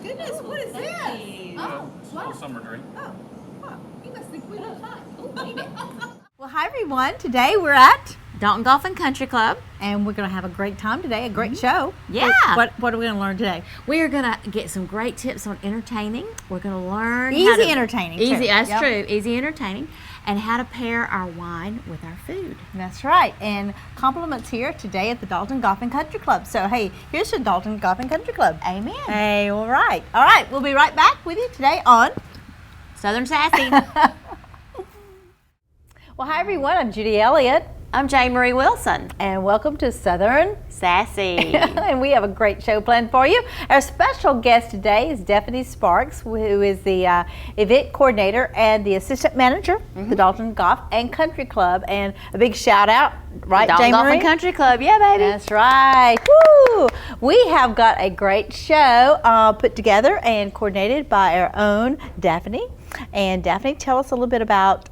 goodness, what is this? Oh, Little summer drink. Oh, wow. You must think we don't hot. Oh, baby. Well, hi everyone. Today we're at Dalton Golf and Country Club. and we're going to have a great time today, a great show. Yeah. What are we going to learn today? We are going to get some great tips on entertaining. We're going to learn Easy entertaining, too. Easy, that's Yep. true. Easy entertaining, and how to pair our wine with our food. That's right. And compliments here today at the Dalton Golf and Country Club. So, hey, here's the Dalton Golf and Country Club. Amen. Hey, all right. All right. We'll be right back with you today on Southern Sassy. Well, hi everyone. I'm Judy Elliott, I'm Jane Marie Wilson. and welcome to Southern. Sassy. And we have a great show planned for you. Our special guest today is Stephanie Sparks, who is the event coordinator and the assistant manager of the Dalton Golf and Country Club. And a big shout out, right, Dalton Jane Golf Marie? and Country Club. Yeah, baby. That's right. Woo! We have got a great show put together and coordinated by our own Daphne. And Daphne, tell us a little bit about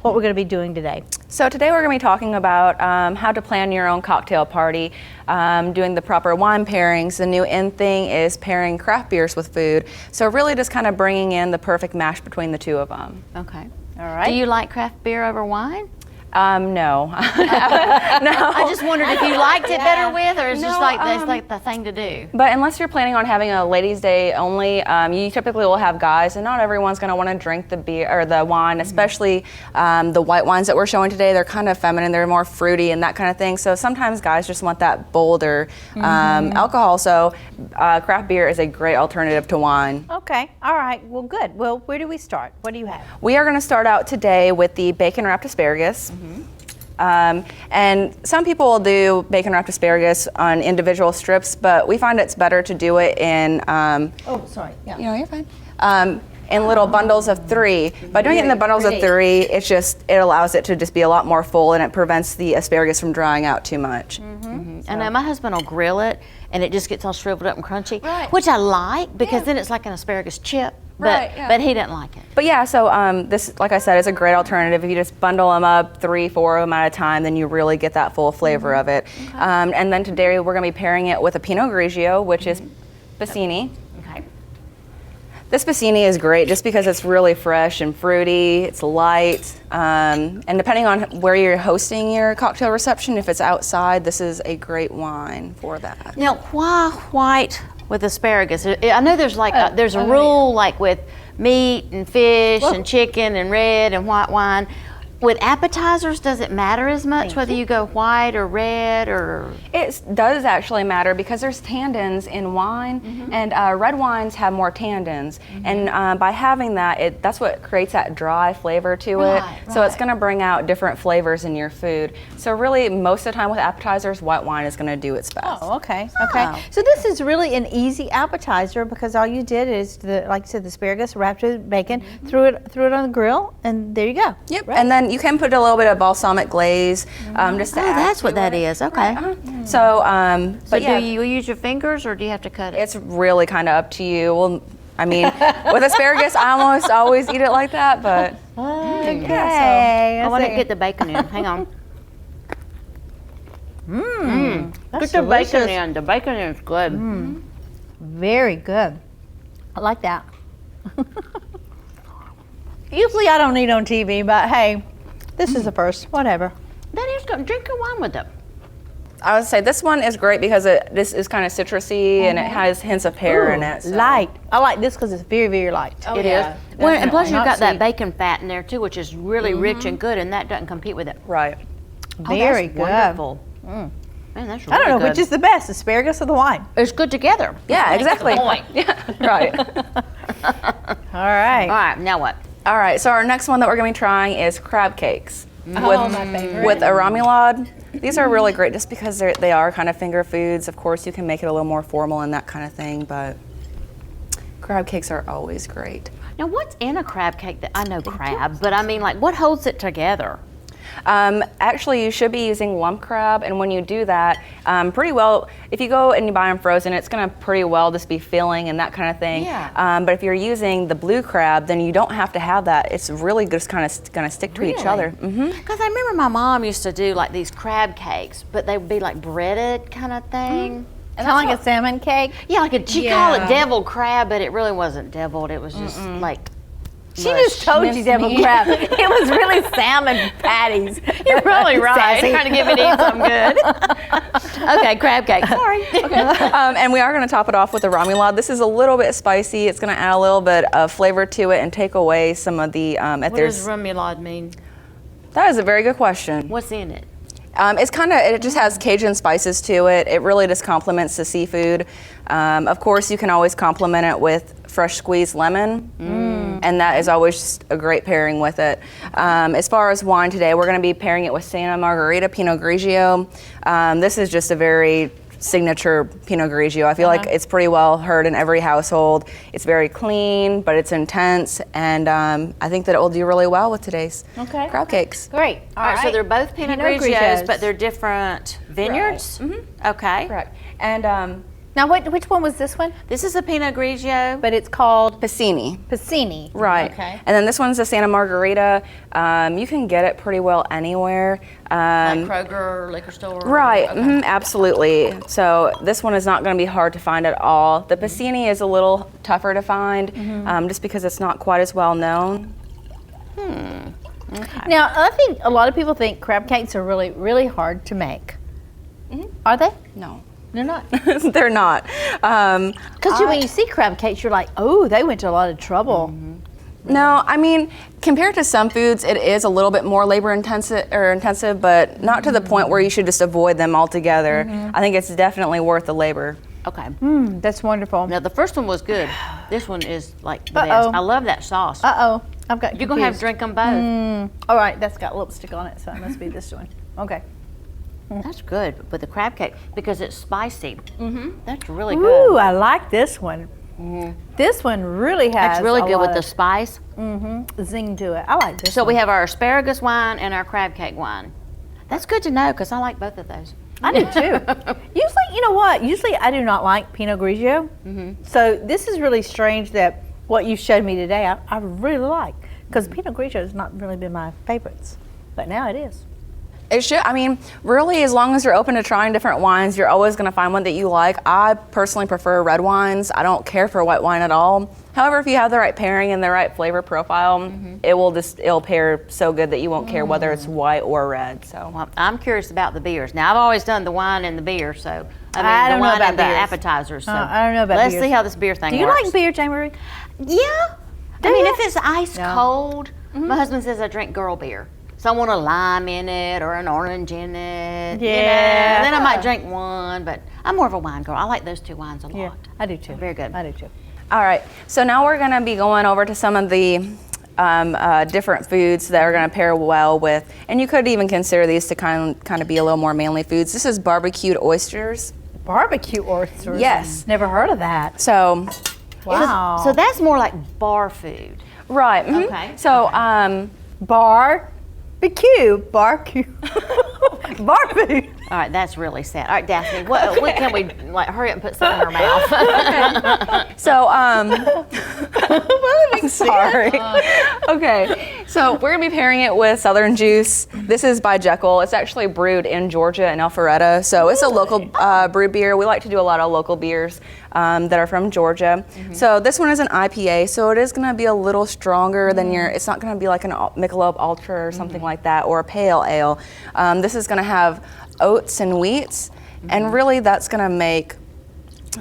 what we're going to be doing today. So today we're going to be talking about how to plan your own cocktail party, doing the proper wine pairings. The new in thing is pairing craft beers with food. So really just kind of bringing in the perfect mash between the two of them. Okay. All right. Do you like craft beer over wine? No. No. I just wondered if you liked it better with, or it's just No, like that's like the thing to do. But unless you're planning on having a ladies' day only, you typically will have guys, and not everyone's going to want to drink the beer or the wine, especially the white wines that we're showing today. They're kind of feminine, they're more fruity and that kind of thing. So sometimes guys just want that bolder alcohol. So craft beer is a great alternative to wine. Okay. All right. Well, good. Well, where do we start? What do you have? We are going to start out today with the bacon wrapped asparagus. And some people will do bacon wrapped asparagus on individual strips, but we find it's better to do it in, Oh, sorry. Yeah. you know, you're fine. In little bundles of 3. By doing it in the bundles of 3, it allows it to just be a lot more full, and it prevents the asparagus from drying out too much. I know my husband will grill it, and it just gets all shriveled up and crunchy, Right. which I like because then it's like an asparagus chip. But Right, yeah. but he didn't like it. But yeah, so this, like I said, is a great alternative. If you just bundle them up 3, 4 of them at a time, then you really get that full flavor of it. And then today we're going to be pairing it with a Pinot Grigio, which is Bassini. Okay. This Bassini is great just because it's really fresh and fruity, it's light, and depending on where you're hosting your cocktail reception, if it's outside, this is a great wine for that. Now, why white with asparagus? I know there's like there's a rule like with meat and fish and chicken and red and white wine. With appetizers, does it matter as much whether you go white or red or? It does actually matter because there's tannins in wine, and red wines have more tannins, and by having that, that's what creates that dry flavor to it. So it's going to bring out different flavors in your food. So really, most of the time with appetizers, white wine is going to do its best. Oh, okay. Okay. So this is really an easy appetizer because all you did is, like I said, the asparagus wrapped with bacon, threw it on the grill, and there you go. Yep. And then you can put a little bit of balsamic glaze just to add That's what to that it. is. Okay. So, So but yeah, do you use your fingers or do you have to cut it? it's really kind of up to you. Well, I mean, with asparagus, I almost always eat it like that, but Okay. I want to get the bacon in. Hang on. Get the bacon in. The bacon is good. Very good. I like that. Usually I don't eat on TV, but hey, this is the first. Whatever. That is good. Drink your wine with it. I would say this one is great because this is kind of citrusy and it has hints of pear in it. So. Light. I like this because it's very, very light. It is. Well, and plus you've Not got that sweet. bacon fat in there too, which is really rich and good, and that doesn't compete with it. Right. Very that's good. Wonderful. Man, that's really I don't know good. which is the best, asparagus or the wine. It's good together. Yeah, I think that's the exactly. point. Yeah, right. All right. All right, now what? All right, so our next one that we're going to be trying is crab cakes Oh, my favorite. with a remoulade. These are really great just because they are kind of finger foods. Of course, you can make it a little more formal and that kind of thing, but crab cakes are always great. Now, what's in a crab cake? I know crab, but I mean, like, what holds it together? Actually, you should be using lump crab, and when you do that, pretty well, if you go and you buy them frozen, it's going to pretty well just be filling and that kind of thing. Yeah. But if you're using the blue crab, then you don't have to have that. It's really just kind of going to stick to each other. Because I remember my mom used to do like these crab cakes, but they would be like breaded kind of thing. Kind of like a salmon cake. Yeah, like she Yeah. called it deviled crab, but it really wasn't deviled. It was just like She just told you deviled crab. It was really salmon patties. You're probably right. Sassy. Trying to give it eat something good. Okay, crab cake. Sorry. And we are going to top it off with a remoulade. This is a little bit spicy. It's going to add a little bit of flavor to it and take away some of the. What does remoulade mean? That is a very good question. What's in it? It just has Cajun spices to it. It really just complements the seafood. Of course, you can always complement it with fresh squeezed lemon, and that is always just a great pairing with it. As far as wine today, we're going to be pairing it with Santa Margherita Pinot Grigio. This is just a very signature Pinot Grigio. I feel like it's pretty well heard in every household. It's very clean, but it's intense, and I think that it will do really well with today's crab cakes. Great. All right, so they're both Pinot Grigios, Grigios. but they're different vineyards? Okay. Correct. And Now, which one was this one? This is a Pinot Grigio. But it's called Piscini. Piscini. Right. Okay. And then this one's the Santa Margherita. You can get it pretty well anywhere. Like Kroger, liquor store? Right, Okay. absolutely. So this one is not going to be hard to find at all. The Piscini is a little tougher to find just because it's not quite as well known. Now, I think a lot of people think crab cakes are really, really hard to make. Are they? No. They're not. They're not. Because when you see crab cakes, you're like, oh, they went to a lot of trouble. No, I mean, compared to some foods, it is a little bit more labor intensive, but not to the point where you should just avoid them altogether. I think it's definitely worth the labor. Okay. That's wonderful. Now, the first one was good. This one is like the Uh-oh. best. I love that sauce. Uh-oh. I've got You're going to have to confused. drink them both. All right, that's got lipstick on it, so it must be this one. Okay. That's good with the crab cake because it's spicy. That's really Ooh, good. I like this one. This one really has That's really a good with lot the of spice. zing to it. I like this So one. we have our asparagus wine and our crab cake wine. That's good to know because I like both of those. I do too. Usually, you know what? Usually I do not like Pinot Grigio. So this is really strange that what you showed me today, I really like. Because Pinot Grigio has not really been my favorites. But now it is. It should, I mean, really, as long as you're open to trying different wines, you're always going to find one that you like. I personally prefer red wines. I don't care for white wine at all. However, if you have the right pairing and the right flavor profile, it'll pair so good that you won't care whether it's white or red. So Well, I'm curious about the beers. Now, I've always done the wine and the beer, so I the don't know wine about and the beers. appetizers. So I don't know about let's beers. see how this beer thing Do you works. like beer, Jane Marie? Yeah. I mean, ya? if it's ice cold, my husband says I drink girl beer. So I want a lime in it or an orange in it. You know? Yeah. And then I might drink one, but I'm more of a wine girl. I like those two wines a lot. Yeah, I do too. Very good. I do too. all right, so now we're going to be going over to some of the different foods that are going to pair well with, and you could even consider these to kind of be a little more manly foods. This is barbecued oysters. Barbecue oysters. Yes. Never heard of that. So, Wow. So that's more like bar food. right. Okay. So, barbecue. Bar food. All right, that's really sad. All right, Daphne, what can we, like, hurry up and put something in our mouth? So, I'm sorry. Okay, so we're gonna be pairing it with Southern Juice. This is by Jekyll. It's actually brewed in Georgia in Alpharetta, so it's a local brew beer. We like to do a lot of local beers that are from Georgia. So this one is an IPA, so it is gonna be a little stronger than it's not gonna be like an Michelob Ultra or something like that, or a pale ale. This is gonna have oats and wheats, and really that's gonna make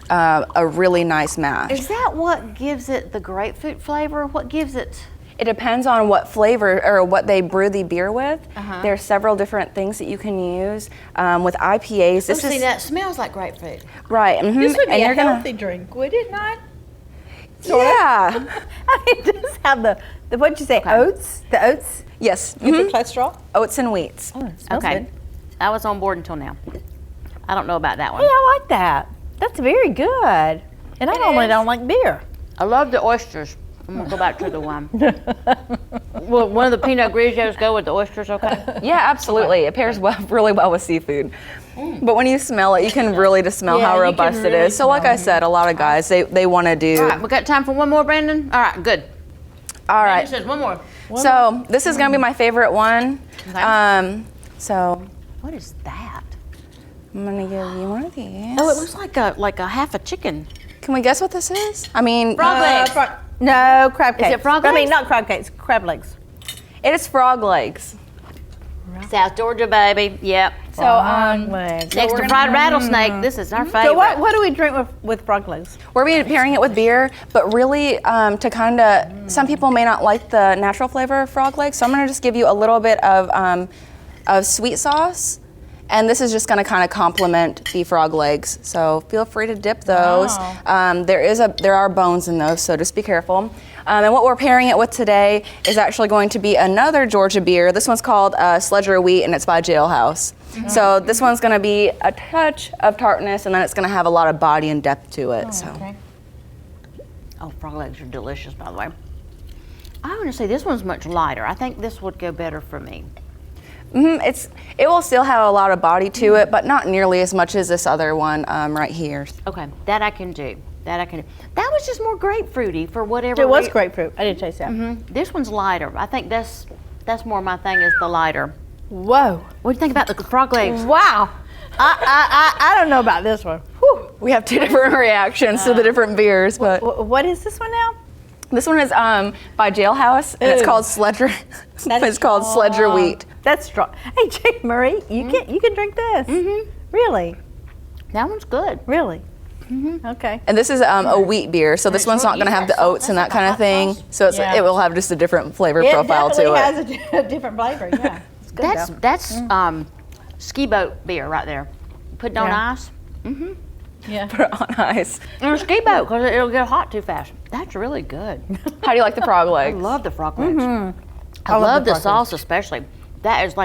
a really nice mash. Is that what gives it the grapefruit flavor? What gives it? It depends on what flavor or what they brew the beer with. There are several different things that you can use. With IPAs, this See, is that smells like grapefruit. right. This would be and a you're gonna, healthy drink, would it not? yeah. I mean, it does have the what'd you say, oats? The oats Yes. with the cholesterol? Oats and wheats. Oh, it smells Okay. good. I was on board until now. I don't know about that one. Hey, I like that. That's very good. And I normally don't like beer. I love the oysters. I'm gonna go back to the wine. Will one of the Pinot Grigios go with the oysters? Okay. Yeah, absolutely. It pairs really well with seafood. But when you smell it, you can really just smell Yeah, how you can robust it really is. So, like I said, a lot of guys they want to do. All right, we got time for one more, Brandon. All right, good. All Brandon right. says one more. So this is gonna be my favorite one. Okay. So What is that? I'm gonna give you one of these. Oh, it looks like a half a chicken. Can we guess what this is? I mean, Frog legs. No, crab cakes. it frog I mean, legs? not crab cakes, crab legs. it is frog legs. South Georgia, baby. Yep. So, Frog legs. Next to fried rattlesnake, this is our favorite. So what do we drink with frog legs? we're pairing it with beer, but really to kind of, some people may not like the natural flavor of frog legs, so I'm gonna just give you a little bit of sweet sauce. And this is just going to kind of complement the frog legs. So feel free to dip those. Wow. There are bones in those, so just be careful. And what we're pairing it with today is actually going to be another Georgia beer. This one's called Sledger Wheat, and it's by Jailhouse. So this one's going to be a touch of tartness, and then it's going to have a lot of body and depth to it. Okay. Oh, frog legs are delicious, by the way. I want to say this one's much lighter. I think this would go better for me. It will still have a lot of body to it, but not nearly as much as this other one right here. Okay, that I can do. That was just more grapefruity for whatever. It was grapefruit. I didn't taste that. This one's lighter. I think that's more my thing is the lighter. Whoa. What do you think about the frog legs? Wow. I don't know about this one. Whew. We have two different reactions to the different beers, but What is this one now? this one is by Jailhouse, and it's Ooh. called Sledger. It's called Sledger Wheat. That's strong. Hey, Jake Marie, you can drink this. Really? That one's good. Really? Okay. And this is a wheat beer, so this one's not going to have the oats and that kind of thing. So Yeah. it will have just a different flavor It profile to it. definitely has a different flavor. Yeah. It's good That's ski boat beer right there. Put it on Yeah. ice. Yeah. Put it on ice. And a ski boat because it'll get hot too fast. That's really good. How do you like the frog I legs? love the frog legs. I love love the the frog sauce especially. That is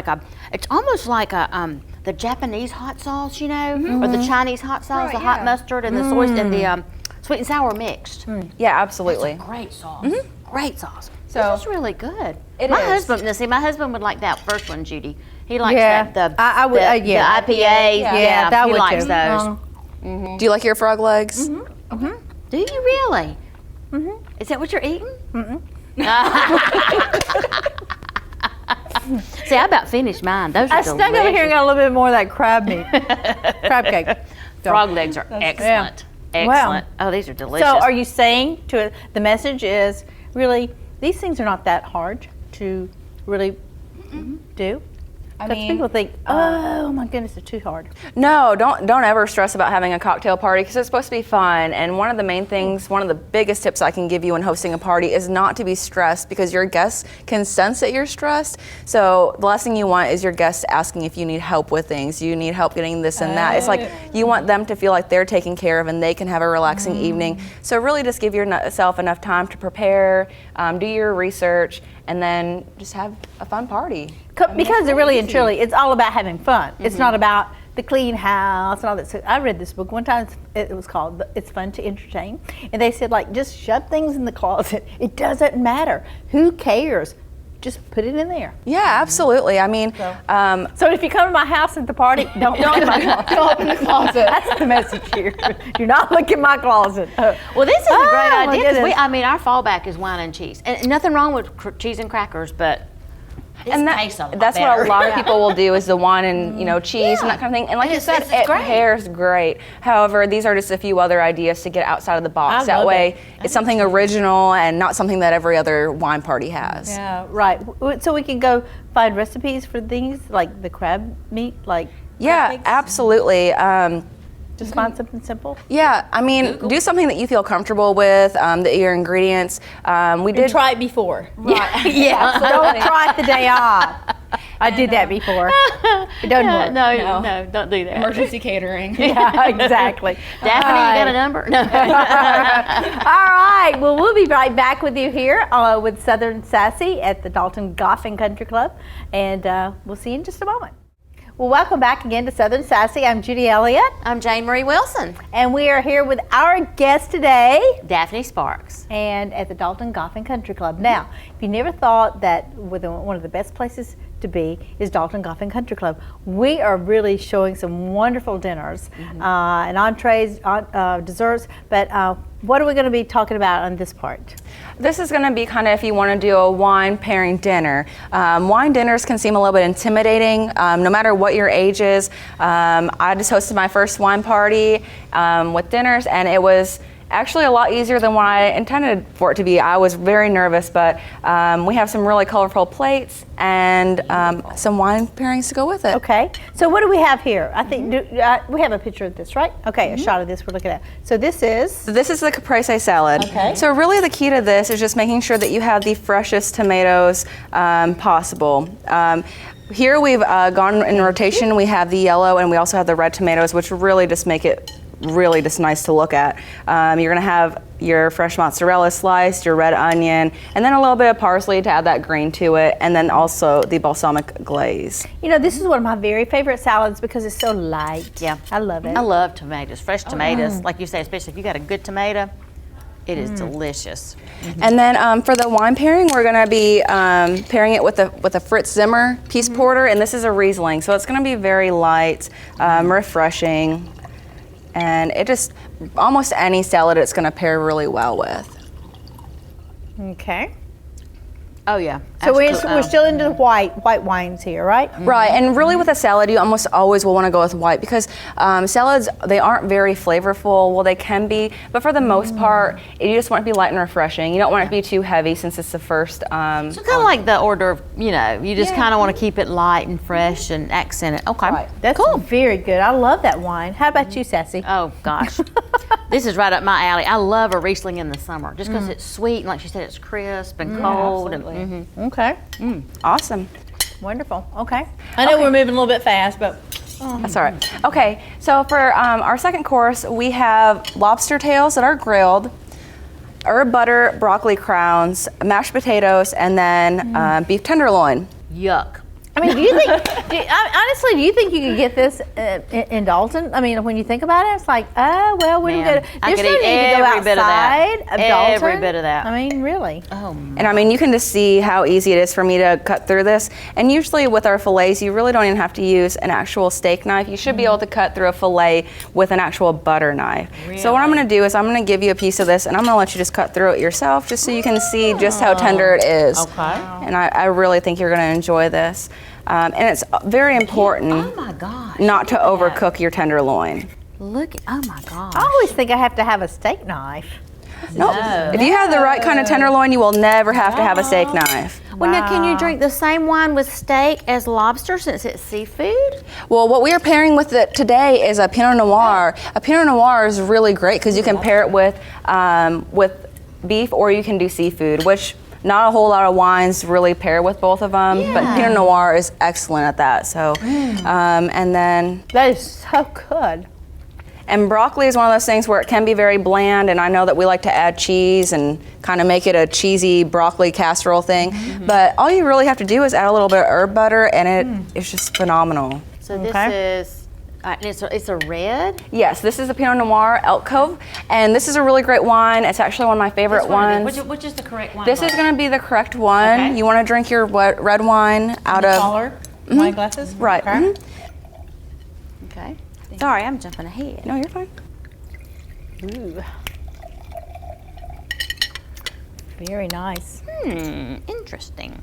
it's almost like the Japanese hot sauce, you know, or the Chinese hot sauce, Right, the hot yeah. mustard and the soy and the sweet and sour mixed. Yeah, absolutely. Great sauce. Great sauce. So- This is really good. It my is. husband, now see, my husband would like that first one, Judy. He likes Yeah. that. I would, yeah. The IPA. Yeah, that he would likes too. those. Do you like your frog legs? Do you really? Is that what you're eating? See, I about finished mine. Those are I snuck over here and got a little bit more of that crab meat. Crab cake. So- Frog legs are excellent. Excellent. Oh, these are delicious. So are you saying the message is really these things are not that hard to really do? Because mean, people think, oh my goodness, it's too hard. No, don't ever stress about having a cocktail party because it's supposed to be fun. And one of the main things, one of the biggest tips I can give you when hosting a party is not to be stressed because your guests can sense that you're stressed. So the last thing you want is your guests asking if you need help with things. You need help getting this and that. It's like you want them to feel like they're taken care of and they can have a relaxing evening. So really just give yourself enough time to prepare, do your research, and then just have a fun party. Because it really and truly, it's all about having fun. It's not about the clean house and all that. So I read this book one time. It was called "It's Fun to Entertain," and they said like just shove things in the closet. It doesn't matter. Who cares? Just put it in there. Yeah, absolutely. I mean, So if you come to my house at the party, don't open my closet. Don't open the closet. That's the message here. Do not look in my closet. well, this is a great my idea because goodness. our fallback is wine and cheese, and nothing wrong with cheese and crackers, but this tastes a lot that's better. what a lot of people will do is the wine and cheese and that kind of thing. And like you said, it's it great. pairs great. However, these are just a few other ideas to get outside of the box. I That love way, it. it's something original and not something that every other wine party has. Yeah, right. So we can go find recipes for things like the crab meat, like Yeah, crab cakes? absolutely. Just find something simple. Yeah, I mean, do something that you feel comfortable with. Your ingredients. We did. Try it before. Yeah, don't try it the day off. I did that before. It doesn't work. No, don't do that. Emergency catering. Yeah, exactly. Daphne, you got a number? No. All right. Well, we'll be right back with you here with Southern Sassy at the Dalton Golf and Country Club, and we'll see you in just a moment. Well, welcome back again to Southern Sassy. I'm Judy Elliott, I'm Jane Marie Wilson. and we are here with our guest today, Daphne Sparks. and at the Dalton Golf and Country Club. Now, if you never thought that with one of the best places to be is Dalton Golf and Country Club. We are really showing some wonderful dinners and entrees, desserts, but what are we going to be talking about on this part? This is going to be kind of if you want to do a wine pairing dinner. Wine dinners can seem a little bit intimidating, no matter what your age is. I just hosted my first wine party with dinners, and it was actually a lot easier than what I intended for it to be. I was very nervous, but we have some really colorful plates and some wine pairings to go with it. Okay, so what do we have here? I think we have a picture of this, right? Okay, a shot of this we're looking at. So this is? This is the caprese salad. Okay. So really the key to this is just making sure that you have the freshest tomatoes possible. Here we've gone in rotation. We have the yellow and we also have the red tomatoes, which really just make it really just nice to look at. You're gonna have your fresh mozzarella sliced, your red onion, and then a little bit of parsley to add that green to it, and then also the balsamic glaze. You know, this is one of my very favorite salads because it's so light. Yeah. I love it. I love tomatoes, fresh tomatoes. Like you say, especially if you got a good tomato, it is delicious. And then for the wine pairing, we're gonna be pairing it with a Fritz Zimmer Peace Porter, and this is a Riesling, so it's gonna be very light, refreshing. And it just, almost any salad it's going to pair really well with. Okay. Oh yeah. So we're still into the white wines here, right? Right, and really with a salad, you almost always will want to go with white because salads, they aren't very flavorful. Well, they can be, but for the most part, you just want it to be light and refreshing. You don't want it to be too heavy since it's the first. So kind of like the hors d'oeuvre, you know, you just kind of want to keep it light and fresh and accent it. Okay. Right. That's cool. Very good. I love that wine. How about you, Sassy? Oh gosh, this is right up my alley. I love a Riesling in the summer just because it's sweet and like she said, it's crisp and cold. Absolutely. And, Okay. Awesome. Wonderful. Okay. I know we're moving a little bit fast, but That's all right. Okay, so for our second course, we have lobster tails that are grilled, herb butter, broccoli crowns, mashed potatoes, and then beef tenderloin. yuck. I mean, do you think, honestly, do you think you could get this in Dalton? I mean, when you think about it, it's like, oh, well, we can Man, go to, I there's could no eat need to go every bit of that. outside of Dalton. Every bit of that. I mean, really. Oh, And I mean, you can just see how easy it is for me to cut through this. And usually with our fillets, you really don't even have to use an actual steak knife. You should be able to cut through a fillet with an actual butter knife. So what I'm gonna do is I'm gonna give you a piece of this and I'm gonna let you just cut through it yourself just so you can see just how tender it is. Okay. And I really think you're gonna enjoy this. And it's very important oh my gosh. not to overcook your tenderloin. Look, oh my gosh. I always think I have to have a steak knife. Nope. No. If you have the right kind of tenderloin, you will never have to have a steak knife. Well, now can you drink the same wine with steak as lobster since it's seafood? Well, what we are pairing with it today is a Pinot Noir. A Pinot Noir is really great because you can pair it with beef or you can do seafood, which not a whole lot of wines really pair with both of them, but Pinot Noir is excellent at that. So, and then That is so good. and broccoli is one of those things where it can be very bland, and I know that we like to add cheese and kind of make it a cheesy broccoli casserole thing. But all you really have to do is add a little bit of herb butter, and it's just phenomenal. So this is, and it's a red? Yes, this is the Pinot Noir Elk Cove, and this is a really great wine. It's actually one of my favorite ones. Which is the correct wine? This is going to be the correct one. Okay. You want to drink your red wine out of Smaller wine glasses? right. Okay. Okay. Sorry, I'm jumping ahead. No, you're fine. Ooh. Very nice. Interesting.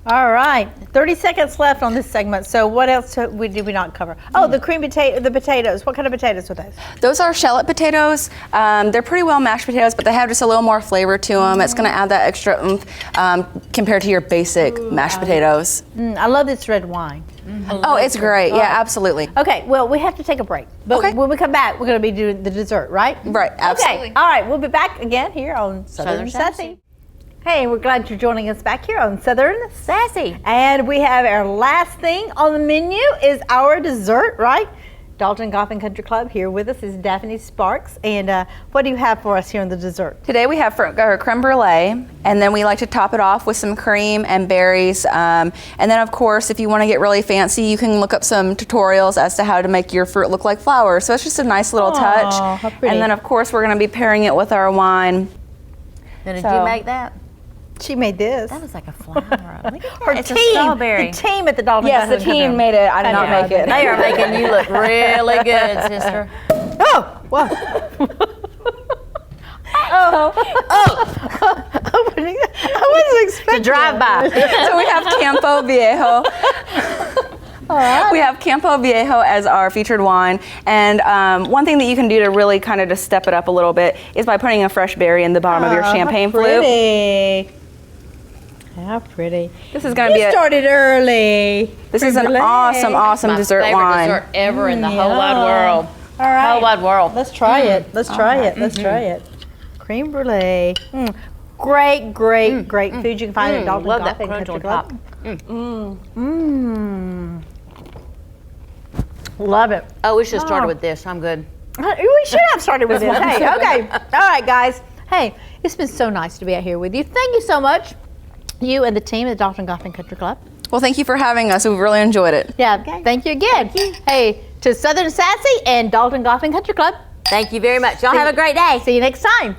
All right, 30 seconds left on this segment. So what else did we not cover? Oh, the cream potato, the potatoes. What kind of potatoes were those? Those are shallot potatoes. They're pretty well mashed potatoes, but they have just a little more flavor to them. It's going to add that extra oomph compared to your basic mashed potatoes. I love this red wine. Oh, it's great. Yeah, absolutely. Okay, well, we have to take a break. But Okay. when we come back, we're going to be doing the dessert, right? Right, absolutely. Okay, all right, we'll be back again here on Southern Sassy. Hey, we're glad you're joining us back here on Southern Sassy. And we have our last thing on the menu is our dessert, right? Dalton Golf and Country Club. Here with us is Daphne Sparks. And what do you have for us here on the dessert? Today we have our creme brulee, and then we like to top it off with some cream and berries. And then, of course, if you want to get really fancy, you can look up some tutorials as to how to make your fruit look like flowers. So it's just a nice little touch. How pretty. And then, of course, we're going to be pairing it with our wine. Now, did So- you make that? She made this. That was like a flower. Look at Her that. It's team, a strawberry. the team at the Dalton. Yes, the Country team Club. made it. I did not make it. They are making you look really good, sister. Oh, whoa. Opening. I wasn't expecting To drive by. So we have Campo Viejo. We have Campo Viejo as our featured wine, and one thing that you can do to really kind of just step it up a little bit is by putting a fresh berry in the bottom of your champagne flute. Pretty. How pretty. This is going to be You started early. this is an Creme brulee. awesome My dessert favorite wine. dessert ever in the whole yeah. wide world. All right. Whole wide world. Let's try it. Let's try it. Let's try it. Creme brulee. Great food you can find at Dalton Love that Golf and crunch Country on Club. top. Love it. Oh, we should have started with this. I'm good. We should have started with this. Hey, okay. All right, guys. Hey, it's been so nice to be out here with you. Thank you so much, you and the team at the Dalton Golf and Country Club. Well, thank you for having us. We've really enjoyed it. Yeah, thank you again. Hey, to Southern Sassy and Dalton Golf and Country Club. Thank you very much. Y'all have a great day. See you next time.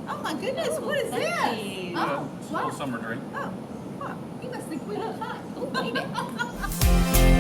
Oh my goodness, what is this? Sassy. Oh, Small wow. summer drink. Oh, wow. You must think we look hot. Oh, baby.